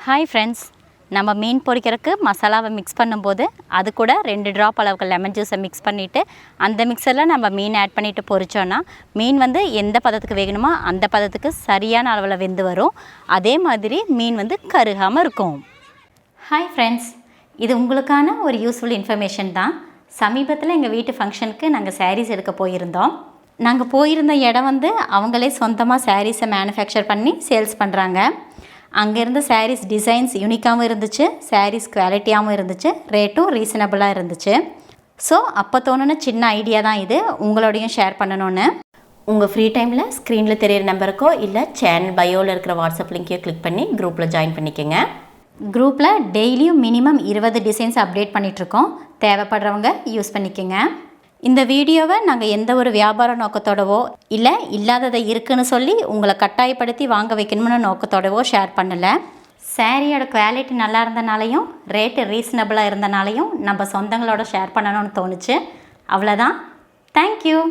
Hi friends, நம்ம மீன் பொரிக்கிறதுக்கு மசாலாவை மிக்ஸ் பண்ணும்போது அது கூட 2 ட்ராப் அளவுக்கு லெமன் ஜூஸை மிக்ஸ் பண்ணிவிட்டு அந்த மிக்சரில் நம்ம மீன் ஆட் பண்ணிவிட்டு பொரிச்சோன்னா மீன் வந்து எந்த பதத்துக்கு வேகணுமோ அந்த பதத்துக்கு சரியான அளவில் வெந்து வரும். அதே மாதிரி மீன் வந்து கருகாமல் இருக்கும். ஹாய் ஃப்ரெண்ட்ஸ், இது உங்களுக்கான ஒரு யூஸ்ஃபுல் இன்ஃபர்மேஷன் தான். சமீபத்தில் எங்கள் வீட்டு ஃபங்க்ஷனுக்கு நாங்கள் சாரீஸ் எடுக்க போயிருந்தோம். நாங்கள் போயிருந்த இடம் வந்து அவங்களே சொந்தமாக சாரீஸை மேனுஃபேக்சர் பண்ணி சேல்ஸ் பண்ணுறாங்க. அங்கேருந்து சாரீஸ் டிசைன்ஸ் யூனிக்காகவும் இருந்துச்சு, சாரீஸ் குவாலிட்டியாகவும் இருந்துச்சு, ரேட்டும் ரீசனபிளாக இருந்துச்சு. ஸோ அப்போ தோணுன சின்ன ஐடியா தான் இது, உங்களோடையும் ஷேர் பண்ணணுன்னு. உங்கள் ஃப்ரீ டைமில் ஸ்க்ரீனில் தெரியிற நம்பருக்கோ இல்லை சேனல் பயோவில் இருக்கிற வாட்ஸ்அப் லிங்க்கையோ கிளிக் பண்ணி குரூப்பில் ஜாயின் பண்ணிக்கோங்க. குரூப்பில் டெய்லியும் மினிமம் 20 டிசைன்ஸ் அப்டேட் பண்ணிகிட்ருக்கோம். தேவைப்படுறவங்க யூஸ் பண்ணிக்கோங்க. இந்த வீடியோவை நாங்கள் எந்த ஒரு வியாபார நோக்கத்தோடவோ இல்லை இல்லாததை இருக்குன்னு சொல்லி உங்களை கட்டாயப்படுத்தி வாங்க வைக்கணும்னு நோக்கத்தோடவோ ஷேர் பண்ணலை. சாரியோட குவாலிட்டி நல்லா இருந்தனாலையும் ரேட்டு ரீசனபிளாக இருந்தனாலையும் நம்ம சொந்தங்களோட ஷேர் பண்ணணும்னு தோணுச்சு. அவ்வளோதான். தேங்க்யூ.